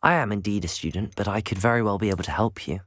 I am indeed a student, but I could very well be able to help you.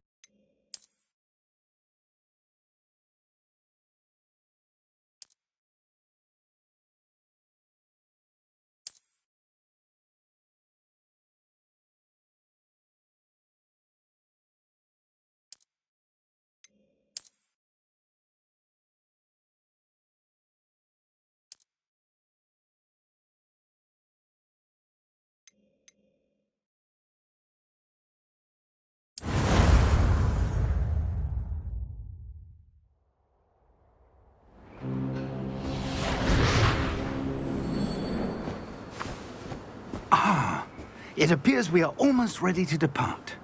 It appears we are almost ready to depart.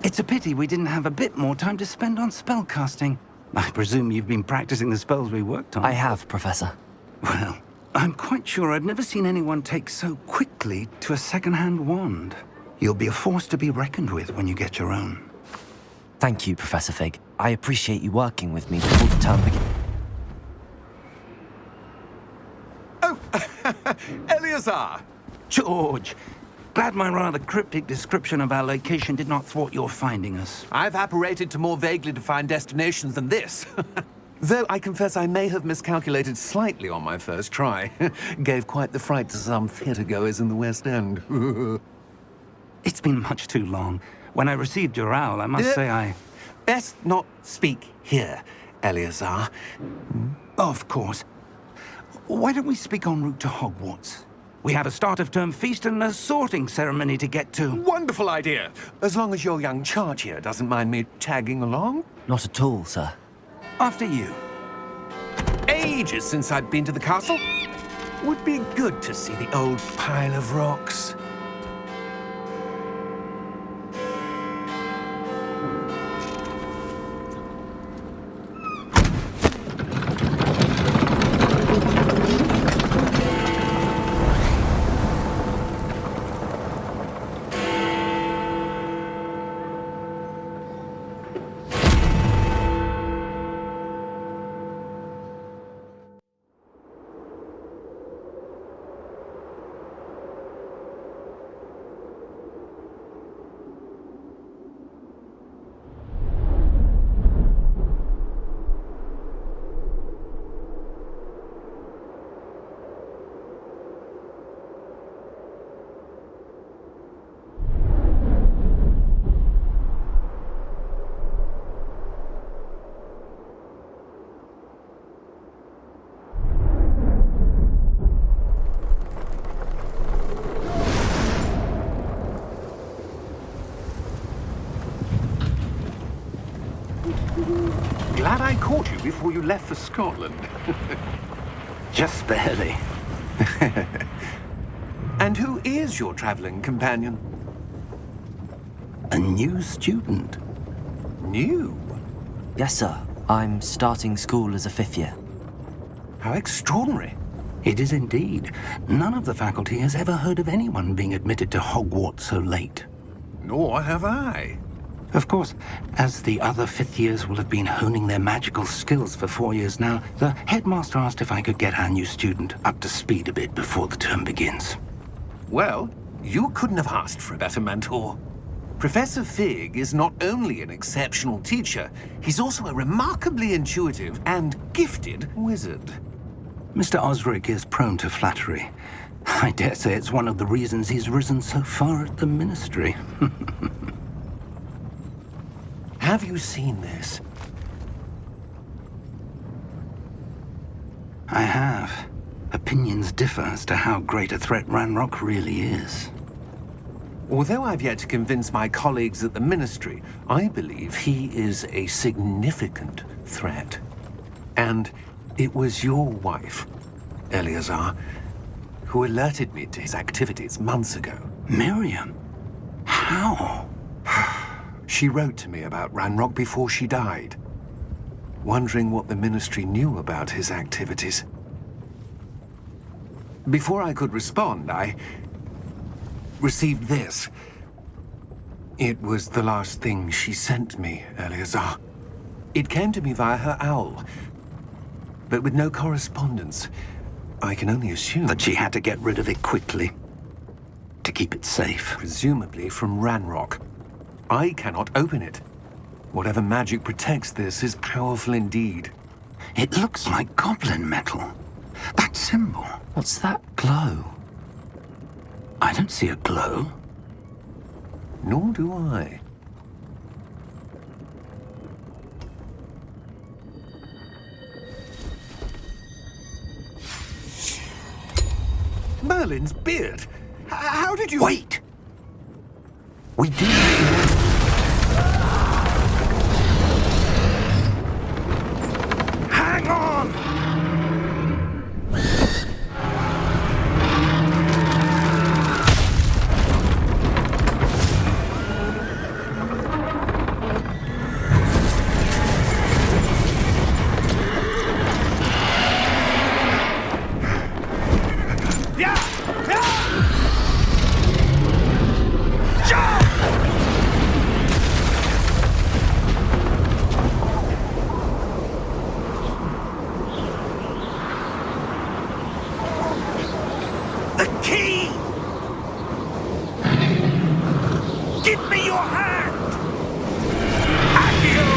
It's a pity we didn't have a bit more time to spend on spellcasting. I presume you've been practicing the spells we worked on. I have, Professor. Well, I'm quite sure I've never seen anyone take so quickly to a second-hand wand. You'll be a force to be reckoned with when you get your own. Thank you, Professor Fig. I appreciate you working with me before the term begins. Oh, Eleazar! George, glad my rather cryptic description of our location did not thwart your finding us. I've apparated to more vaguely defined destinations than this. Though I confess I may have miscalculated slightly on my first try. Gave quite the fright to some theatre-goers in the West End. It's been much too long. When I received your owl, I must say I... Best not speak here, Eleazar. Of course. Why don't we speak en route to Hogwarts? We have a start-of-term feast and a sorting ceremony to get to. Wonderful idea! As long as your young charge here doesn't mind me tagging along. Not at all, sir. After you. Ages since I'd been to the castle. Would be good to see the old pile of rocks. Glad I caught you before you left for Scotland. Just barely. And who is your traveling companion? A new student. New? Yes, sir. I'm starting school as a 5th year. How extraordinary. It is indeed. None of the faculty has ever heard of anyone being admitted to Hogwarts so late. Nor have I. Of course, as the other 5th years will have been honing their magical skills for 4 years now, the headmaster asked if I could get our new student up to speed a bit before the term begins. Well, you couldn't have asked for a better mentor. Professor Fig is not only an exceptional teacher, he's also a remarkably intuitive and gifted wizard. Mr. Osric is prone to flattery. I dare say it's one of the reasons he's risen so far at the Ministry. Have you seen this? I have. Opinions differ as to how great a threat Ranrock really is. Although I've yet to convince my colleagues at the Ministry, I believe he is a significant threat. And it was your wife, Eleazar, who alerted me to his activities months ago. Miriam? How? She wrote to me about Ranrock before she died, wondering what the Ministry knew about his activities. Before I could respond, I received this. It was the last thing she sent me, Eleazar. It came to me via her owl, but with no correspondence. I can only assume That she had to get rid of it quickly. To keep it safe. presumably from Ranrock. I cannot open it. Whatever magic protects this is powerful indeed. It looks like goblin metal. That symbol. What's that glow? I don't see a glow. Nor do I. Merlin's beard! How did you... Wait! We do... Hang on! The key! Give me your hand! Accio!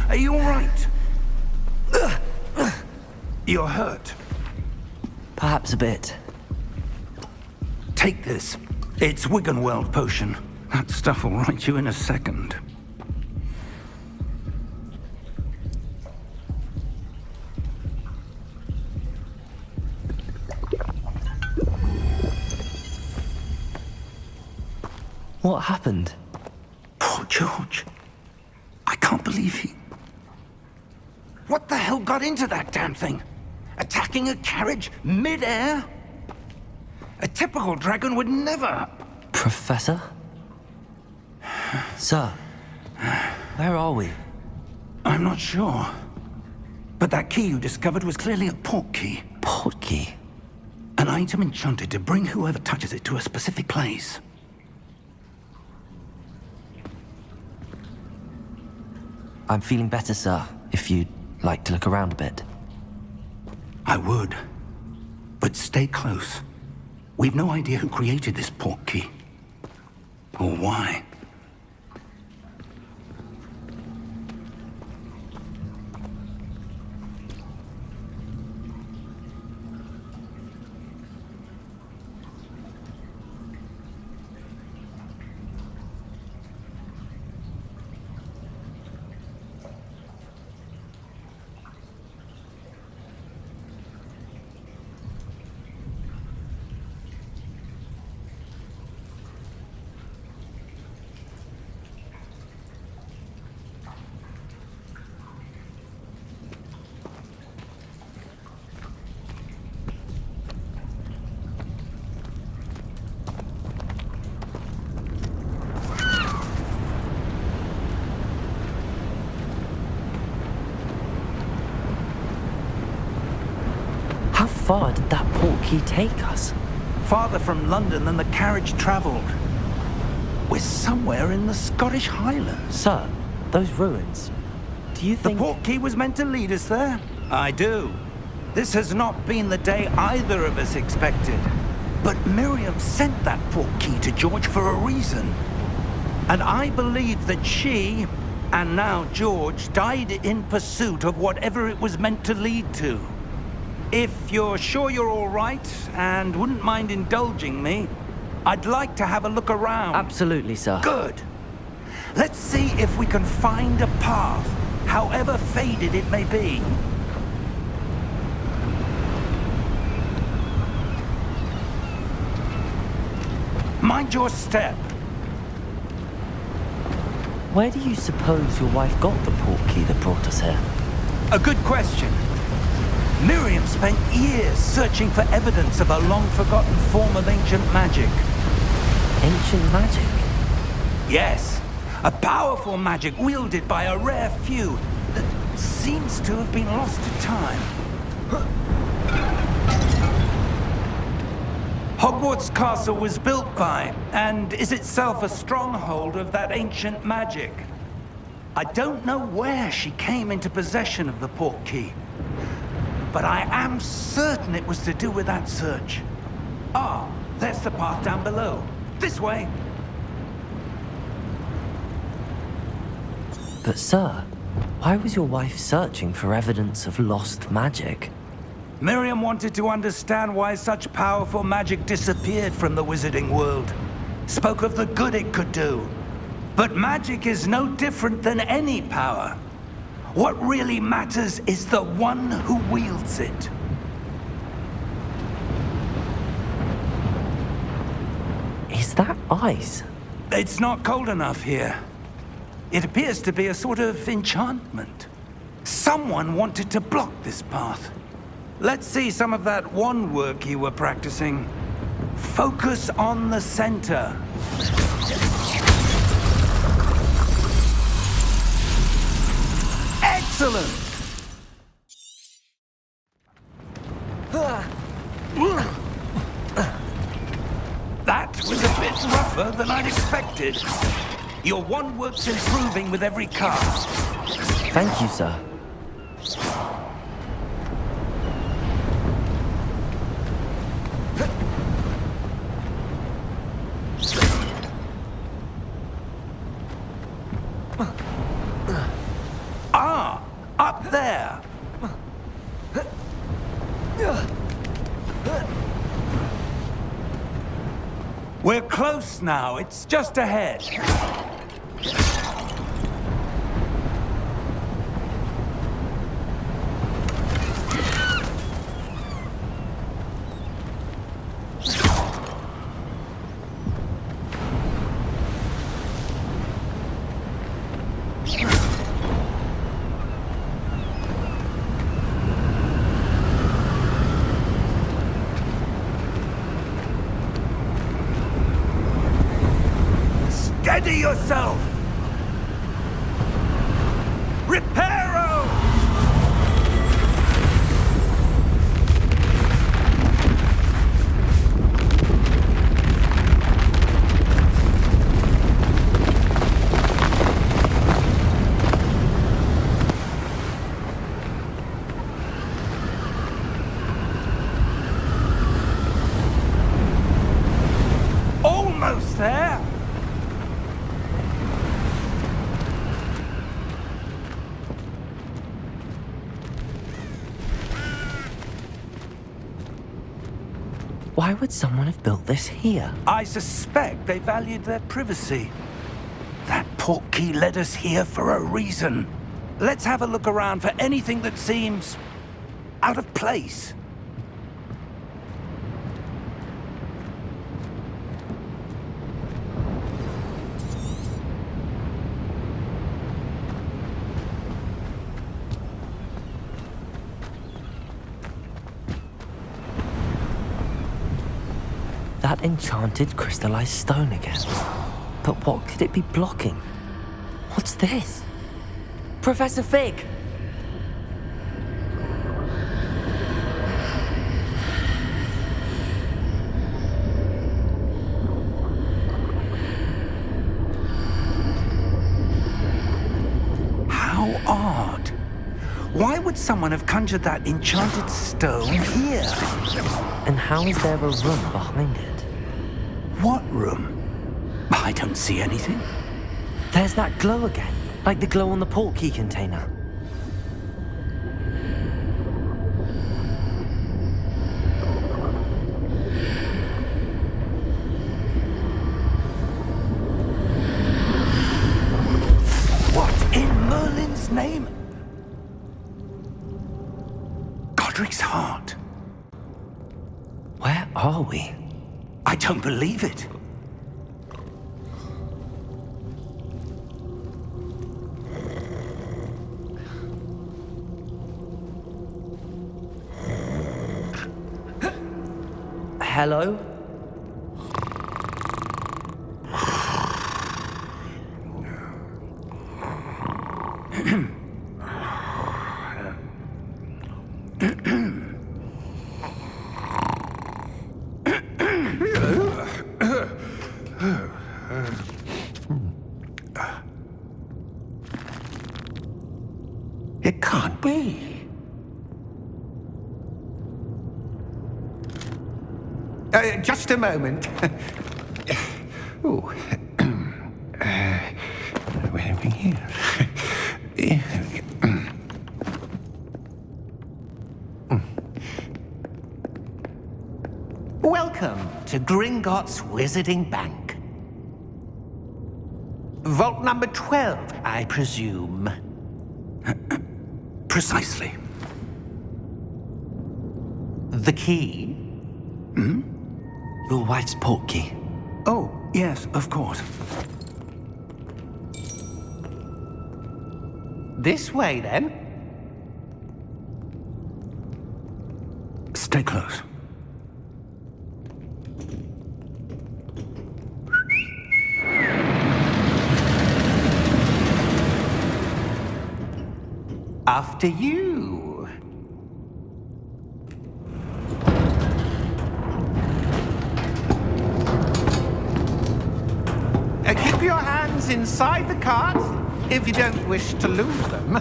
Are you all right? You're hurt. Perhaps a bit. Take this. It's Wiggenweld potion. That stuff will right you in a second. What happened? Poor George. I can't believe he... What the hell got into that damn thing? Attacking a carriage mid-air? A typical dragon would never... Professor? Sir, where are we? I'm not sure. But that key you discovered was clearly a port key. Port key? An item enchanted to bring whoever touches it to a specific place. I'm feeling better, sir, if you'd like to look around a bit. I would. But stay close. We've no idea who created this port key. Or why. How far did that port key take us? Farther from London than the carriage traveled. We're somewhere in the Scottish Highlands. Sir, those ruins. Do you The think... portkey was meant to lead us there? I do. This has not been the day either of us expected. But Miriam sent that portkey to George for a reason. And I believe that she, and now George, died in pursuit of whatever it was meant to lead to. If you're sure you're all right, and wouldn't mind indulging me, I'd like to have a look around. Absolutely, sir. Good. Let's see if we can find a path, however faded it may be. Mind your step. Where do you suppose your wife got the portkey that brought us here? A good question. Miriam spent years searching for evidence of a long-forgotten form of ancient magic. Ancient magic? Yes, a powerful magic wielded by a rare few that seems to have been lost to time. Hogwarts Castle was built by, and is itself a stronghold of that ancient magic. I don't know where she came into possession of the portkey, but I am certain it was to do with that search. Ah, there's the path down below. This way. But sir, why was your wife searching for evidence of lost magic? Miriam wanted to understand why such powerful magic disappeared from the wizarding world. Spoke of the good it could do. But magic is no different than any power. What really matters is the one who wields it. Is that ice? It's not cold enough here. It appears to be a sort of enchantment. Someone wanted to block this path. Let's see some of that wand work you were practicing. Focus on the center. Excellent! That was a bit rougher than I'd expected. Your wand work's improving with every cast. Thank you, sir. Ah, up there. We're close now. It's just ahead. Steady yourself! Reparo! Almost there! Why would someone have built this here? I suspect they valued their privacy. That portkey led us here for a reason. Let's have a look around for anything that seems out of place. That enchanted crystallized stone again. But what could it be blocking? What's this? Professor Fig! odd. Why would someone have conjured that enchanted stone here? And how is there a room behind it? What room? I don't see anything. There's that glow again, like the glow on the portkey container. What in Merlin's name? Godric's heart. Where are we? I don't believe it. Hello? It can't be. Just a moment. Oh. Where are we here? Welcome to Gringotts Wizarding Bank. Vault number 12, I presume. Precisely. The key? Your wife's portkey. Oh, yes, of course. This way, then. Stay close. After you. Keep your hands inside the cart if you don't wish to lose them.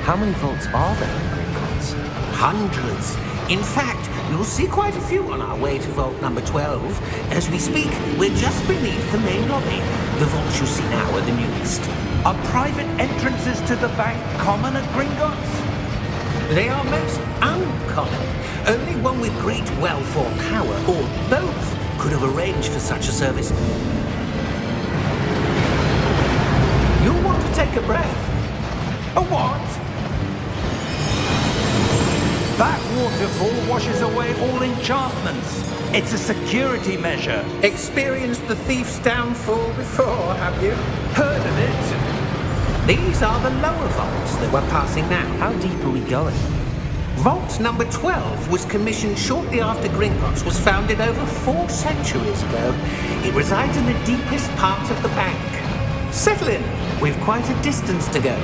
How many vaults are there in Gringotts? Hundreds. In fact, you'll see quite a few on our way to vault number 12. As we speak, we're just beneath the main lobby. The vaults you see now are the newest. Are private entrances to the bank common at Gringotts? They are most uncommon. Only one with great wealth or power, or both, could have arranged for such a service. You'll want to take a breath. A what? That waterfall washes away all enchantments. It's a security measure. Experienced the thief's downfall before, have you? Heard of it? These are the lower vaults that we're passing now. How deep are we going? Vault number 12 was commissioned shortly after Gringotts was founded over 4 centuries ago. It resides in the deepest part of the bank. Settle in. We've quite a distance to go.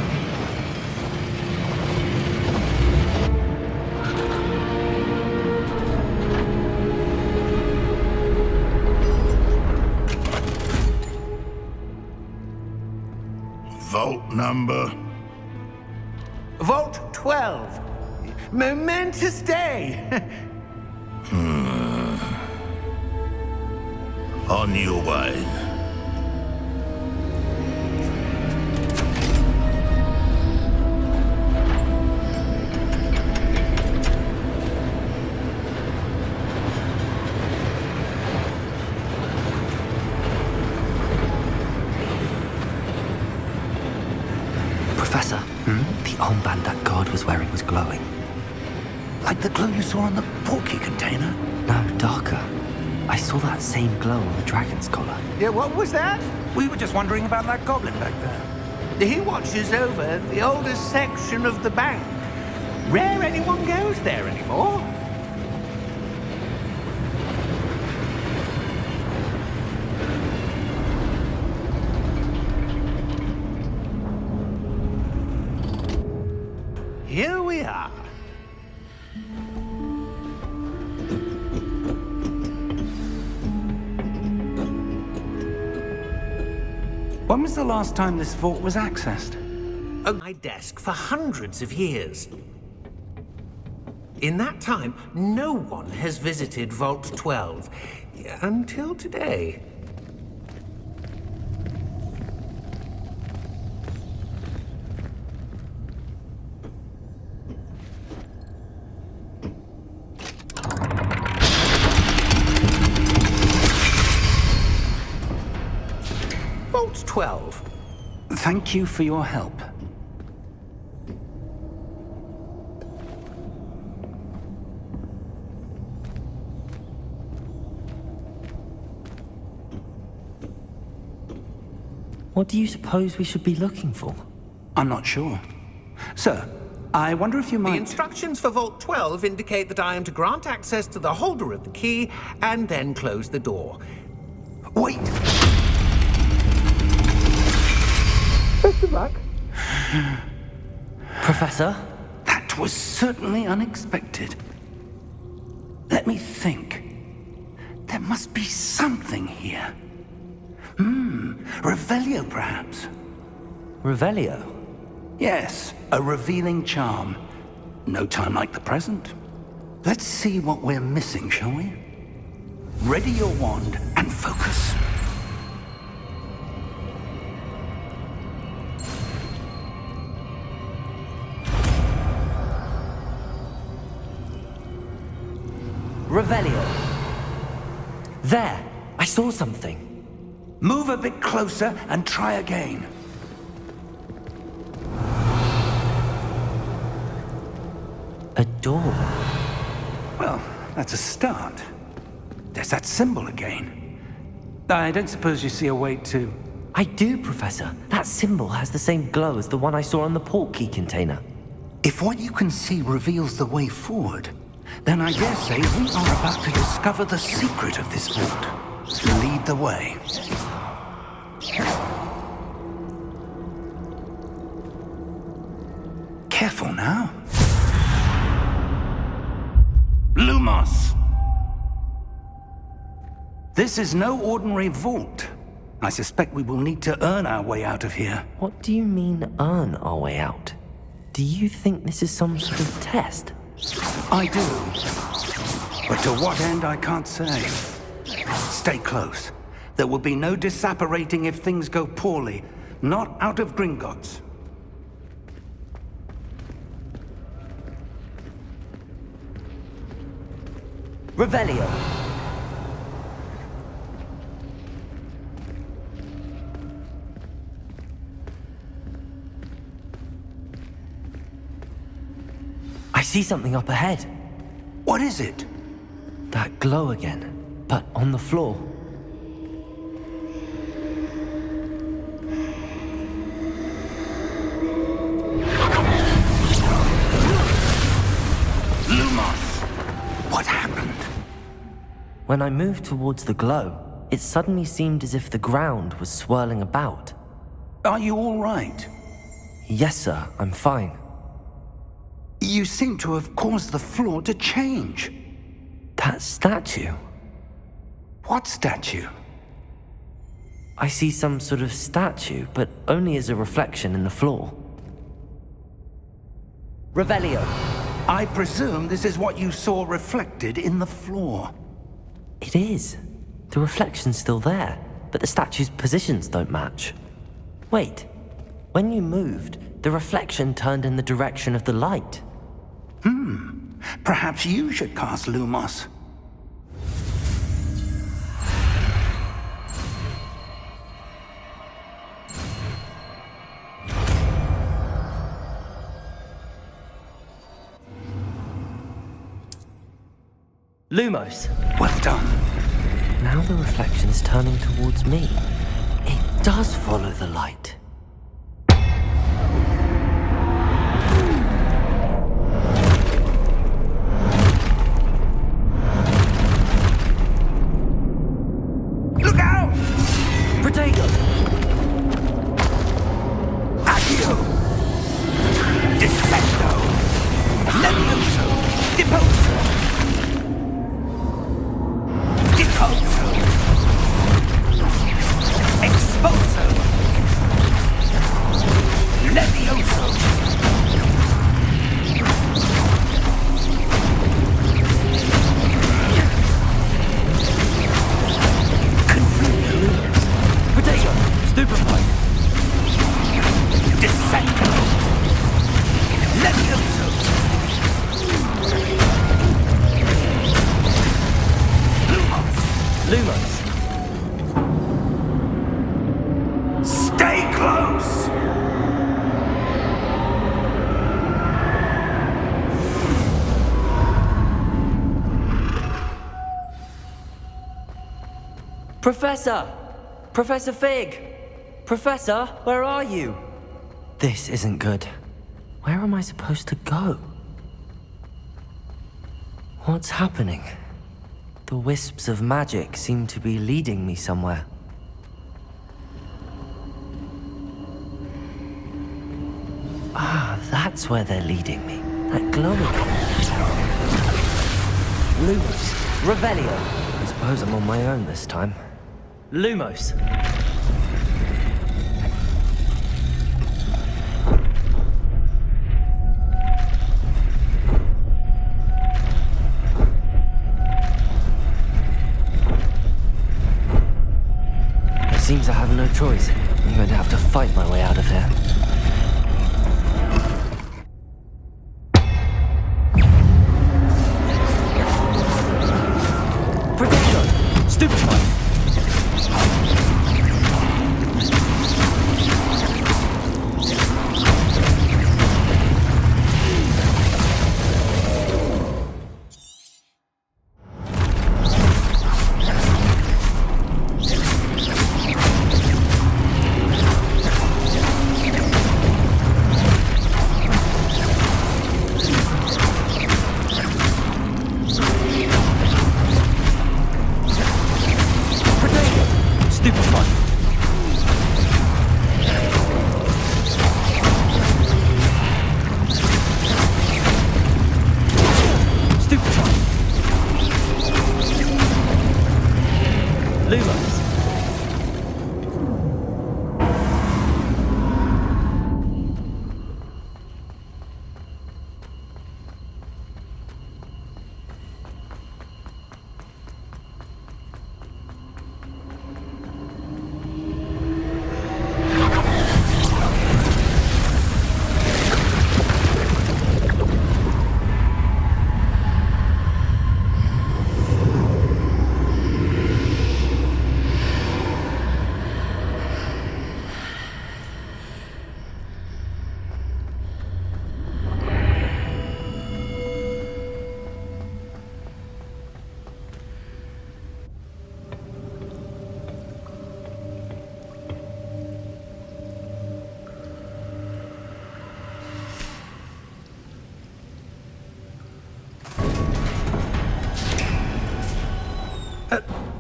Vault number? Vault 12. Momentous day. On your way. Professor, the armband that guard was wearing was glowing. Like the glow you saw on the portkey container? No, darker. I saw that same glow on the dragon's collar. Yeah, what was that? We were just wondering about that goblin back there. He watches over the oldest section of the bank. Rare anyone goes there anymore. Here we are. When was the last time this vault was accessed? On my desk for hundreds of years. In that time, no one has visited Vault 12 until today. Vault 12. Thank you for your help. What do you suppose we should be looking for? I'm not sure. Sir, I wonder if you The might... instructions for Vault 12 indicate that I am to grant access to the holder of the key and then close the door. Wait! Best of luck. Professor? That was certainly unexpected. Let me think. There must be something here. Revelio, perhaps? Revelio? Yes, a revealing charm. No time like the present. Let's see what we're missing, shall we? Ready your wand and focus. Revelio. There! I saw something. Move a bit closer and try again. A door. Well, that's a start. There's that symbol again. I don't suppose you see a way to... I do, Professor. That symbol has the same glow as the one I saw on the port key container. If what you can see reveals the way forward, then I dare say we are about to discover the secret of this vault. Lead the way. Careful now. Lumos! This is no ordinary vault. I suspect we will need to earn our way out of here. What do you mean, earn our way out? Do you think this is some sort of test? I do. But to what end, I can't say. Stay close. There will be no disapparating if things go poorly. Not out of Gringotts. Revelio. I see something up ahead. What is it? That glow again, but on the floor. Lumos! What happened? When I moved towards the glow, it suddenly seemed as if the ground was swirling about. Are you all right? Yes, sir, I'm fine. You seem to have caused the floor to change. That statue? What statue? I see some sort of statue, but only as a reflection in the floor. Revelio. I presume this is what you saw reflected in the floor. It is. The reflection's still there, but the statue's positions don't match. Wait. When you moved, the reflection turned in the direction of the light. Perhaps you should cast Lumos. Lumos. Well done. Now the reflection is turning towards me. It does follow the light. Look out! Protego! Accio! Descendo! Levioso! Deposo! Deposo! Exposo! Professor! Professor Fig! Professor, where are you? This isn't good. Where am I supposed to go? What's happening? The wisps of magic seem to be leading me somewhere. Ah, that's where they're leading me. That glowing. Lumos, Revelio. I suppose I'm on my own this time. Lumos. It seems I have no choice. I'm going to have to fight my way out of here.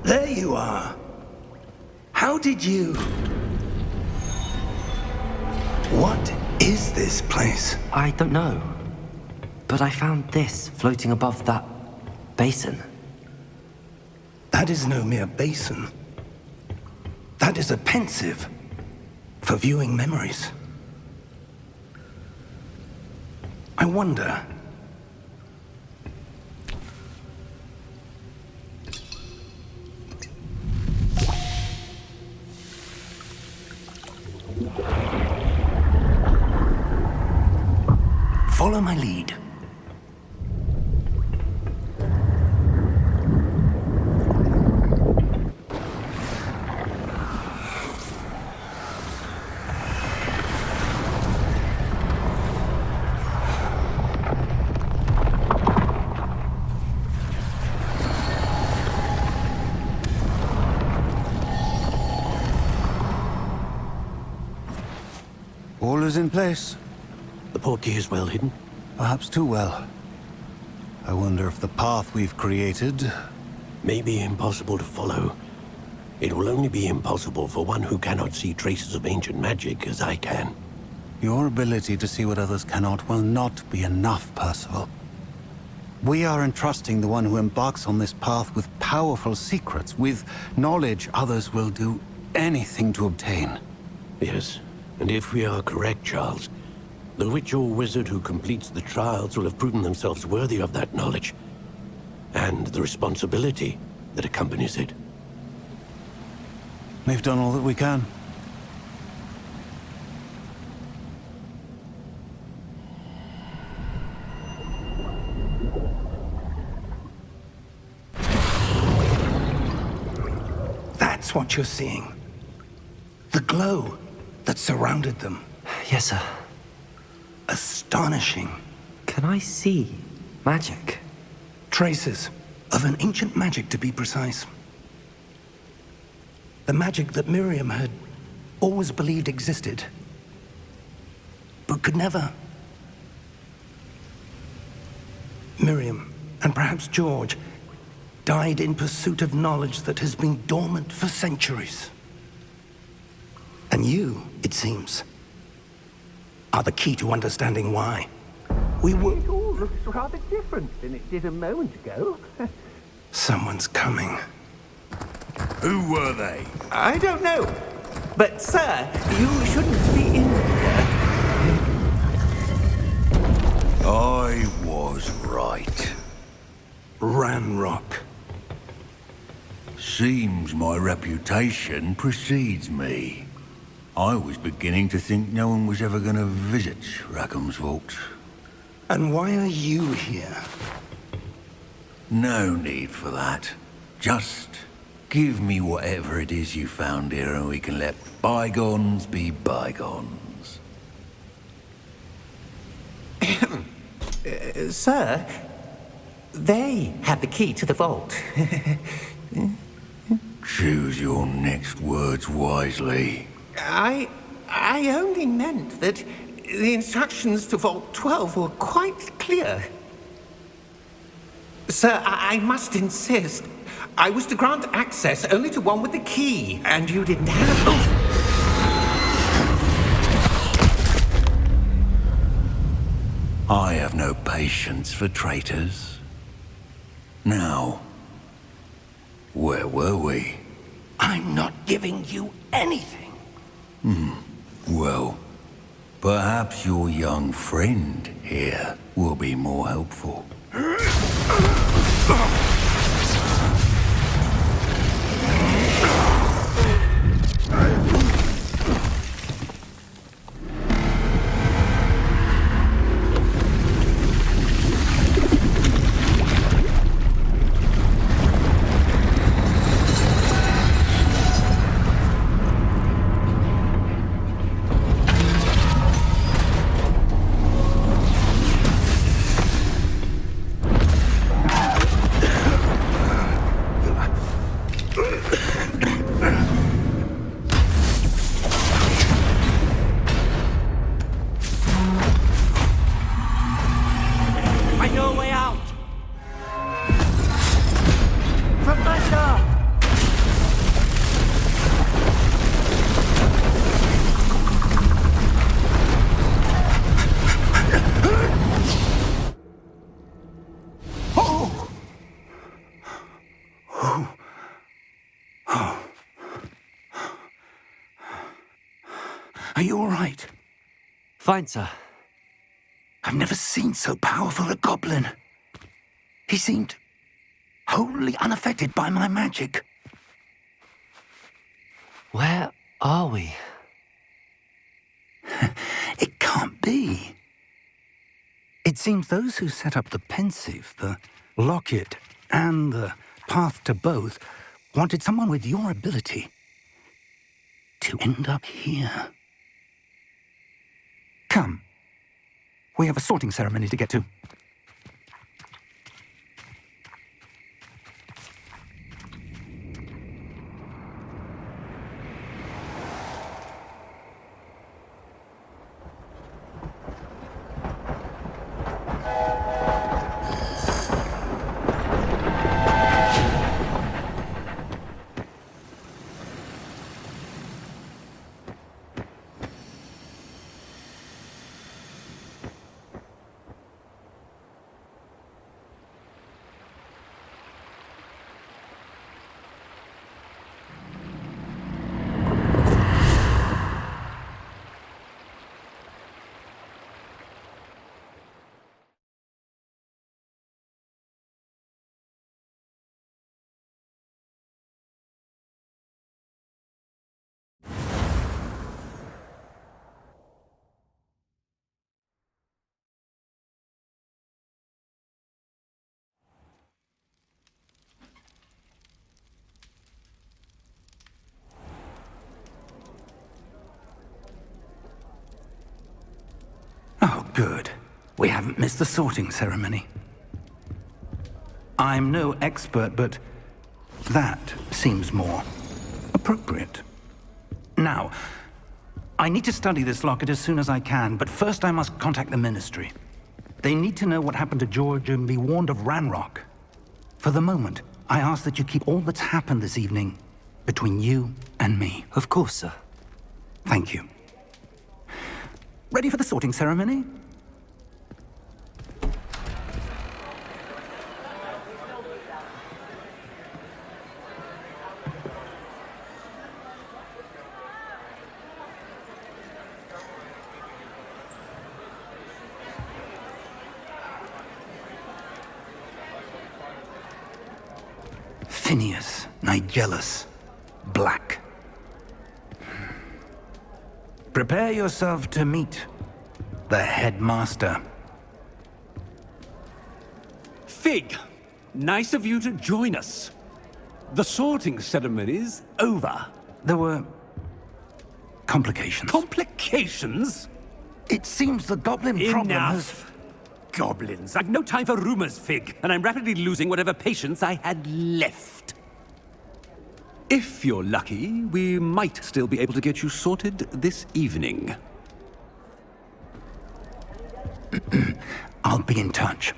There you are. How did you... What is this place? I don't know. But I found this floating above that basin. That is no mere basin. That is a pensive for viewing memories. I wonder... Follow my lead. All is in place. The portkey is well hidden. Perhaps too well. I wonder if the path we've created... May be impossible to follow. It will only be impossible for one who cannot see traces of ancient magic as I can. Your ability to see what others cannot will not be enough, Percival. We are entrusting the one who embarks on this path with powerful secrets, with knowledge others will do anything to obtain. Yes, and if we are correct, Charles, the witch or wizard who completes the trials will have proven themselves worthy of that knowledge, and the responsibility that accompanies it. We've done all that we can. That's what you're seeing. The glow that surrounded them. Yes, sir. Astonishing. Can I see magic? Traces of an ancient magic, to be precise. The magic that Miriam had always believed existed, but could never. Miriam, and perhaps George, died in pursuit of knowledge that has been dormant for centuries. And you, it seems, are the key to understanding why. We were... It all looks rather different than it did a moment ago. Someone's coming. Who were they? I don't know. But, sir, you shouldn't be in here. I was right. Ranrock. Seems my reputation precedes me. I was beginning to think no one was ever going to visit Rackham's vault. And why are you here? No need for that. Just give me whatever it is you found here and we can let bygones be bygones. Sir, they had the key to the vault. Choose your next words wisely. I only meant that the instructions to Vault 12 were quite clear. Sir, I must insist. I was to grant access only to one with the key, and you didn't have... I have no patience for traitors. Now, where were we? I'm not giving you anything. Well, perhaps your young friend here will be more helpful. Are you all right? Fine, sir. I've never seen so powerful a goblin. He seemed wholly unaffected by my magic. Where are we? It can't be. It seems those who set up the pensive, the locket, and the path to both wanted someone with your ability to end up here. Come. We have a sorting ceremony to get to. Oh, good. We haven't missed the sorting ceremony. I'm no expert, but that seems more appropriate. Now, I need to study this locket as soon as I can, but first I must contact the Ministry. They need to know what happened to George and be warned of Ranrock. For the moment, I ask that you keep all that's happened this evening between you and me. Of course, sir. Thank you. Ready for the sorting ceremony? Phineas, Nigellus, Black. Prepare yourself to meet the headmaster. Fig, nice of you to join us. The sorting ceremony's over. There were complications. Complications? It seems the goblin problem has... Enough. Goblins. I've no time for rumors, Fig, and I'm rapidly losing whatever patience I had left. If you're lucky, we might still be able to get you sorted this evening. I'll be in touch.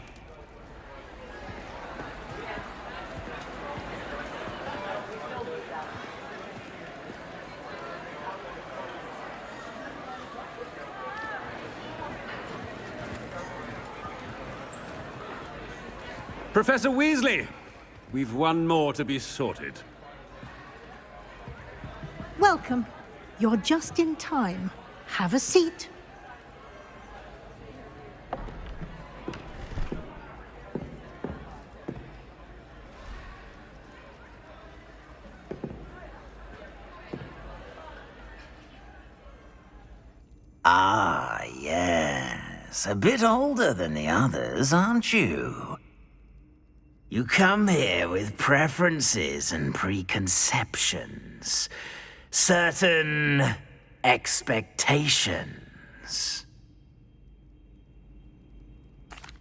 Professor Weasley, we've one more to be sorted. Welcome. You're just in time. Have a seat. Ah, yes. A bit older than the others, aren't you? You come here with preferences and preconceptions. Certain expectations.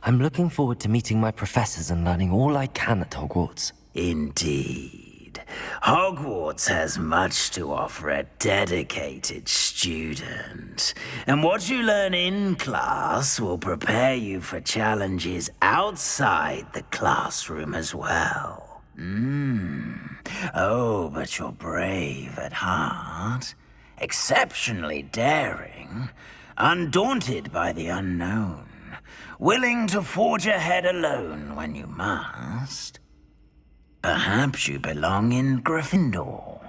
I'm looking forward to meeting my professors and learning all I can at Hogwarts. Indeed. Hogwarts has much to offer a dedicated student. And what you learn in class will prepare you for challenges outside the classroom as well. Oh, but you're brave at heart, exceptionally daring, undaunted by the unknown, willing to forge ahead alone when you must. Perhaps you belong in Gryffindor.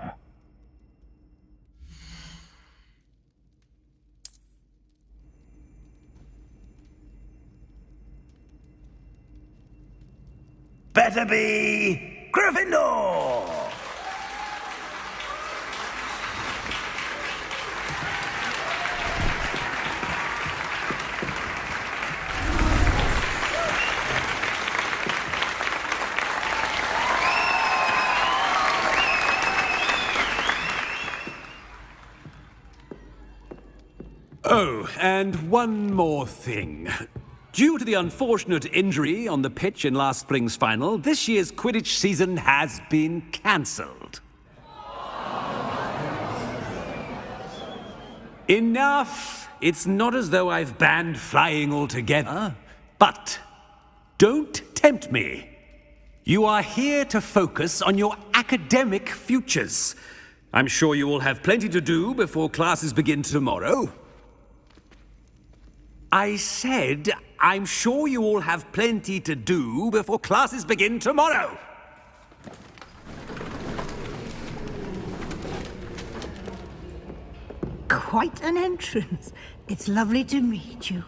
Better be Gryffindor! Oh, and one more thing. Due to the unfortunate injury on the pitch in last spring's final, this year's Quidditch season has been cancelled. Enough! It's not as though I've banned flying altogether. But don't tempt me. You are here to focus on your academic futures. I'm sure you will have plenty to do before classes begin tomorrow. I said, I'm sure you all have plenty to do before classes begin tomorrow. Quite an entrance. It's lovely to meet you.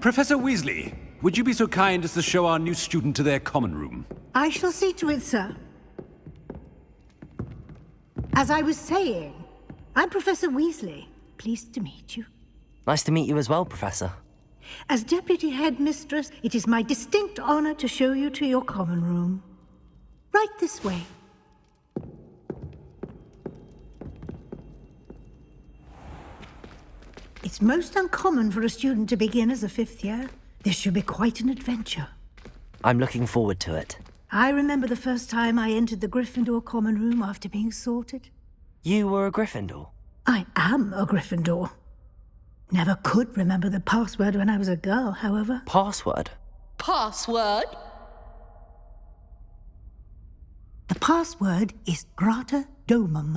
Professor Weasley, would you be so kind as to show our new student to their common room? I shall see to it, sir. As I was saying, I'm Professor Weasley. Pleased to meet you. Nice to meet you as well, Professor. As Deputy Headmistress, it is my distinct honor to show you to your common room. Right this way. It's most uncommon for a student to begin as a fifth year. This should be quite an adventure. I'm looking forward to it. I remember the first time I entered the Gryffindor common room after being sorted. You were a Gryffindor? I am a Gryffindor. Never could remember the password when I was a girl, however. Password? Password? The password is Grata Domum.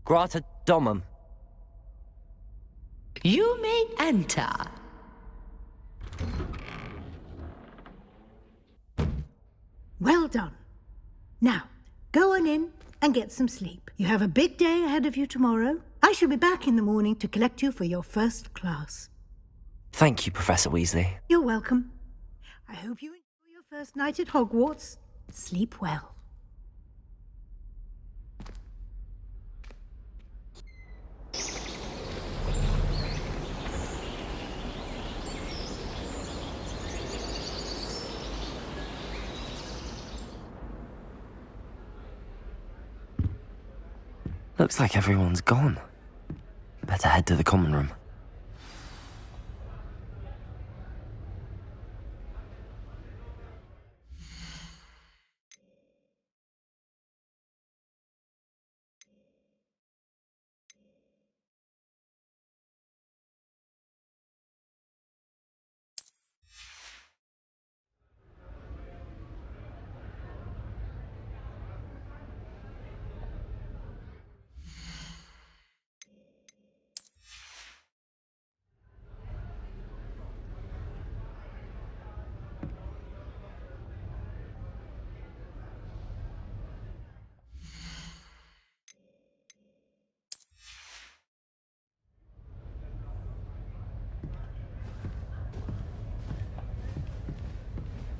Grata Domum. You may enter. Well done. Now, go on in and get some sleep. You have a big day ahead of you tomorrow. I shall be back in the morning to collect you for your first class. Thank you, Professor Weasley. You're welcome. I hope you enjoy your first night at Hogwarts. Sleep well. Looks like everyone's gone. Better head to the common room.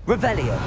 Revelio.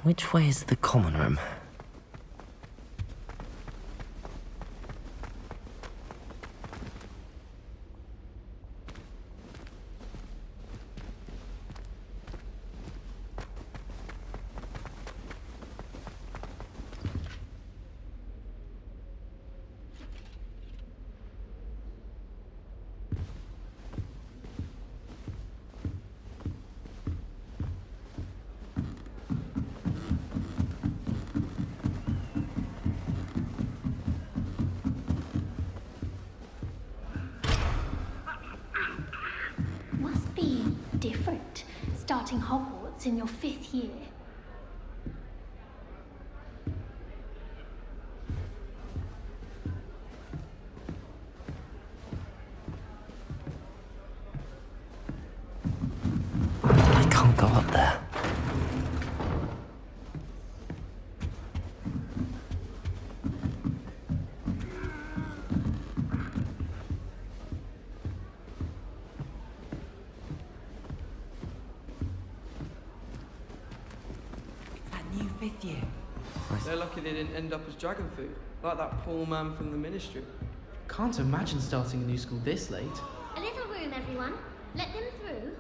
Which way is the common room? Must be different, starting Hogwarts in your 5th year. I can't go up there. That new 5th year. They're lucky they didn't end up as dragon food, like that poor man from the ministry. Can't imagine starting a new school this late. A little room, everyone. Let them through.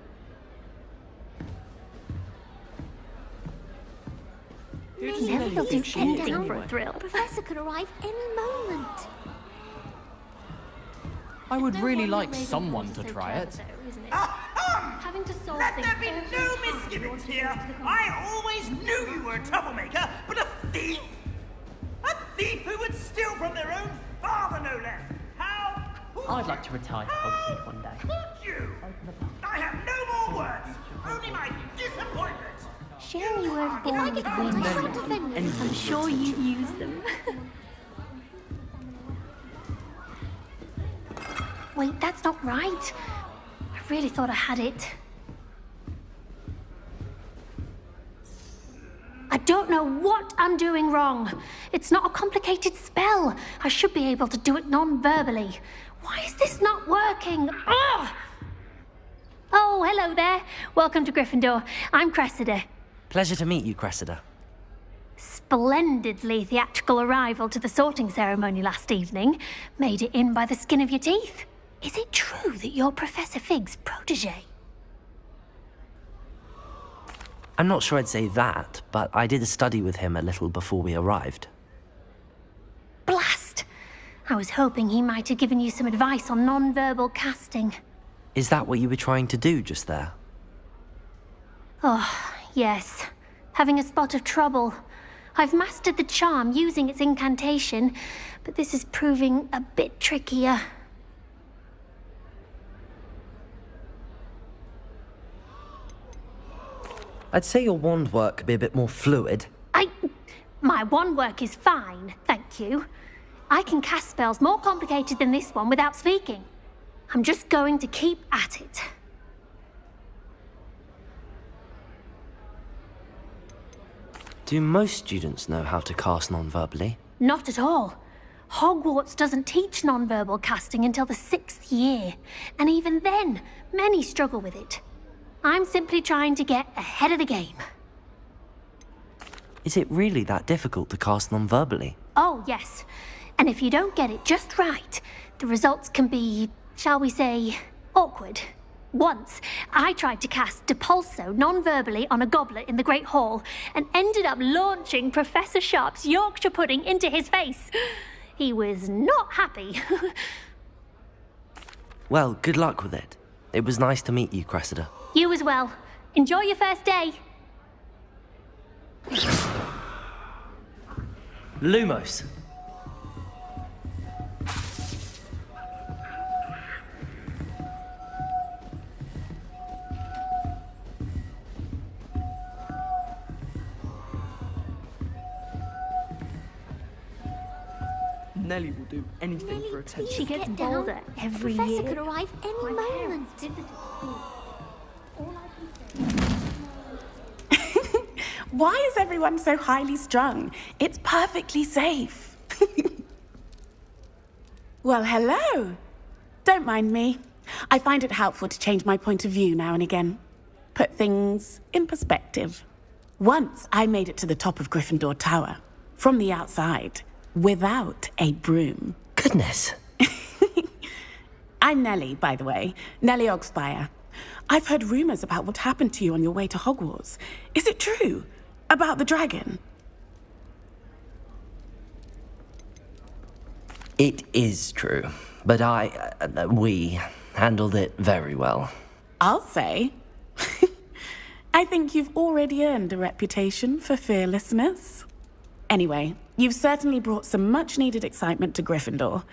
Never thought He's of anything down for a thrill. A professor could arrive any moment. I would No really wonder like Ravenclaw someone is to so try clever, it. though, isn't it? Having to solve Let things there be every no time in misgivings order to here. get to the I always knew you were a troublemaker, but a thief? A thief who would steal from their own father, no less. How could I'd like to retire to Hogsmeade one day. could you? I have no more words. Only my disappointment. Sharing your word born with wind, I can't defend them. I'm sure you've used them. Wait, that's not right. I really thought I had it. I don't know what I'm doing wrong. It's not a complicated spell. I should be able to do it non-verbally. Why is this not working? Ugh! Oh, hello there. Welcome to Gryffindor. I'm Cressida. Pleasure to meet you, Cressida. Splendidly theatrical arrival to the sorting ceremony last evening. Made it in by the skin of your teeth. Is it true that you're Professor Fig's protege? I'm not sure I'd say that, but I did a study with him a little before we arrived. Blast! I was hoping he might have given you some advice on non-verbal casting. Is that what you were trying to do just there? Oh, yes. Having a spot of trouble. I've mastered the charm using its incantation, but this is proving a bit trickier. I'd say your wand work could be a bit more fluid. My wand work is fine, thank you. I can cast spells more complicated than this one without speaking. I'm just going to keep at it. Do most students know how to cast non-verbally? Not at all. Hogwarts doesn't teach non-verbal casting until the 6th year, and even then, many struggle with it. I'm simply trying to get ahead of the game. Is it really that difficult to cast non-verbally? Oh, yes. And if you don't get it just right, the results can be, shall we say, awkward. Once, I tried to cast Depulso non-verbally on a goblet in the Great Hall and ended up launching Professor Sharp's Yorkshire pudding into his face. He was not happy. Well, good luck with it. It was nice to meet you, Cressida. You as well. Enjoy your first day. Lumos. Nellie will do anything for attention. She gets bolder every Professor year. could arrive any moment. Why is everyone so highly strung? It's perfectly safe. Well, hello. Don't mind me. I find it helpful to change my point of view now and again. Put things in perspective. Once I made it to the top of Gryffindor Tower, from the outside, without a broom. Goodness. I'm Nellie, by the way. Nellie Ogspire. I've heard rumors about what happened to you on your way to Hogwarts. Is it true? About the dragon? It is true, but we handled it very well. I'll say. I think you've already earned a reputation for fearlessness. Anyway, you've certainly brought some much-needed excitement to Gryffindor.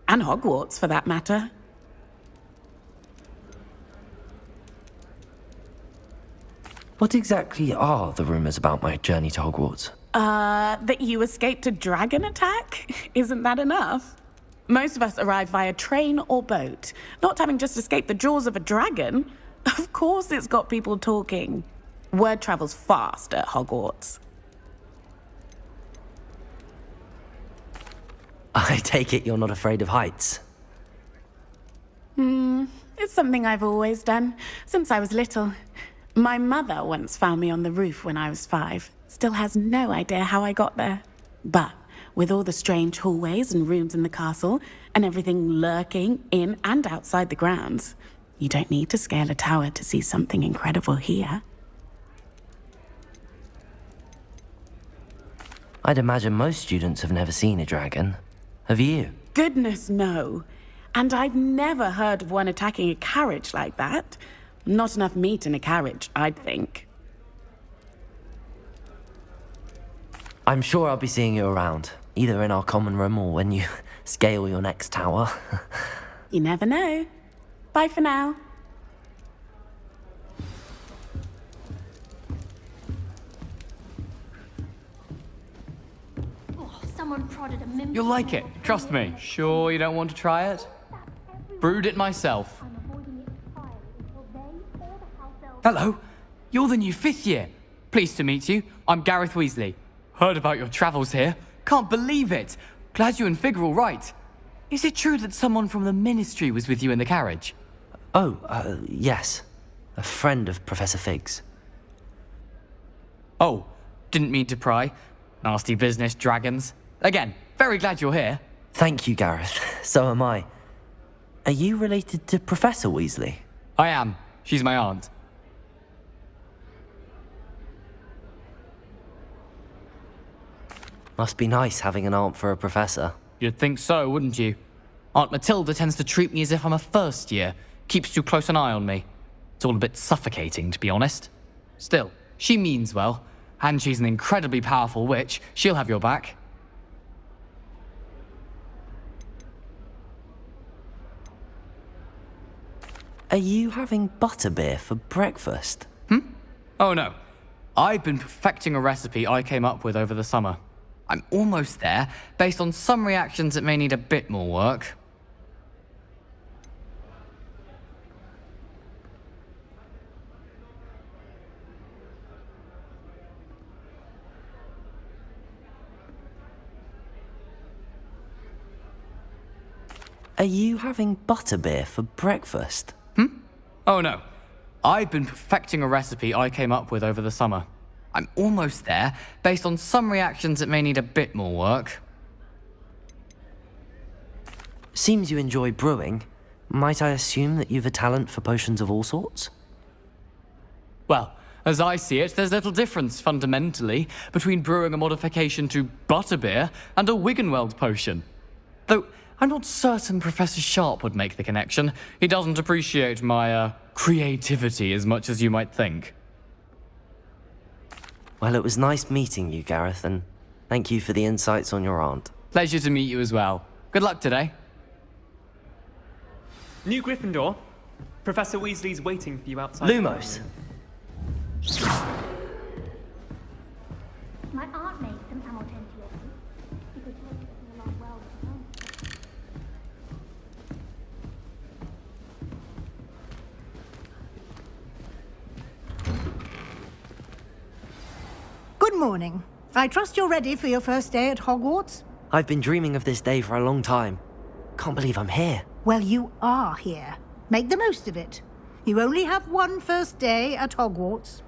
And Hogwarts, for that matter. What exactly are the rumors about my journey to Hogwarts? That you escaped a dragon attack? Isn't that enough? Most of us arrive via train or boat, not having just escaped the jaws of a dragon. Of course it's got people talking. Word travels fast at Hogwarts. I take it you're not afraid of heights. It's something I've always done, since I was little. My mother once found me on the roof when I was 5. Still has no idea how I got there. But with all the strange hallways and rooms in the castle, and everything lurking in and outside the grounds, you don't need to scale a tower to see something incredible here. I'd imagine most students have never seen a dragon. Have you? Goodness, no. And I've never heard of one attacking a carriage like that. Not enough meat in a carriage, I'd think. I'm sure I'll be seeing you around, either in our common room or when you scale your next tower. You never know. Bye for now. Oh, someone prodded a mim. You'll like it, trust me. Sure you don't want to try it? Brewed it myself. Hello, you're the new 5th year. Pleased to meet you. I'm Gareth Weasley. Heard about your travels here. Can't believe it. Glad you and Fig are all right. Is it true that someone from the Ministry was with you in the carriage? Oh, yes. A friend of Professor Fig's. Oh, didn't mean to pry. Nasty business, dragons. Again, very glad you're here. Thank you, Gareth. So am I. Are you related to Professor Weasley? I am. She's my aunt. Must be nice having an aunt for a professor. You'd think so, wouldn't you? Aunt Matilda tends to treat me as if I'm a first year. Keeps too close an eye on me. It's all a bit suffocating, to be honest. Still, she means well. And she's an incredibly powerful witch. She'll have your back. Are you having butterbeer for breakfast? Oh no. I've been perfecting a recipe I came up with over the summer. I'm almost there, based on some reactions that may need a bit more work. Are you having butterbeer for breakfast? Oh no. I've been perfecting a recipe I came up with over the summer. I'm almost there, based on some reactions that may need a bit more work. Seems you enjoy brewing. Might I assume that you've a talent for potions of all sorts? Well, as I see it, there's little difference, fundamentally, between brewing a modification to butterbeer and a Wiggenweld potion. Though, I'm not certain Professor Sharp would make the connection. He doesn't appreciate my, creativity as much as you might think. Well, it was nice meeting you, Gareth, and thank you for the insights on your aunt. Pleasure to meet you as well. Good luck today. New Gryffindor. Professor Weasley's waiting for you outside. Lumos. My aunt made some amortentia because she wasn't getting along well with her own. Good morning. I trust you're ready for your first day at Hogwarts? I've been dreaming of this day for a long time. Can't believe I'm here. Well, you are here. Make the most of it. You only have one first day at Hogwarts.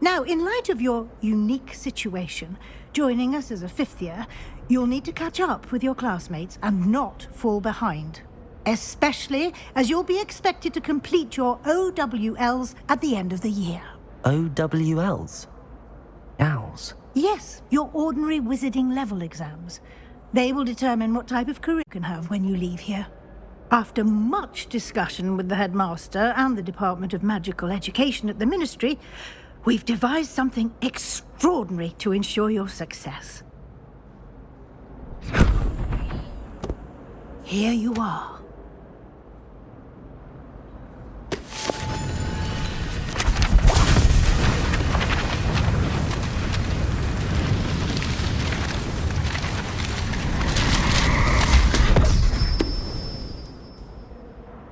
Now, in light of your unique situation, joining us as a 5th year, you'll need to catch up with your classmates and not fall behind. Especially as you'll be expected to complete your OWLs at the end of the year. OWLs? Owls? Yes, your ordinary wizarding level exams. They will determine what type of career you can have when you leave here. After much discussion with the headmaster and the Department of Magical Education at the Ministry, we've devised something extraordinary to ensure your success. Here you are.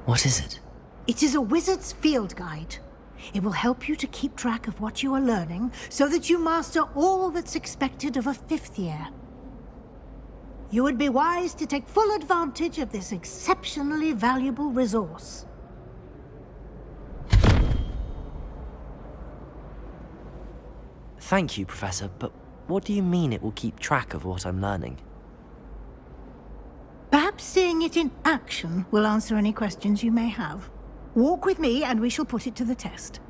What is it? It is a wizard's field guide. It will help you to keep track of what you are learning so that you master all that's expected of a 5th year. You would be wise to take full advantage of this exceptionally valuable resource. Thank you, Professor, but What do you mean it will keep track of what I'm learning? Perhaps seeing it in action will answer any questions you may have. Walk with me and we shall put it to the test.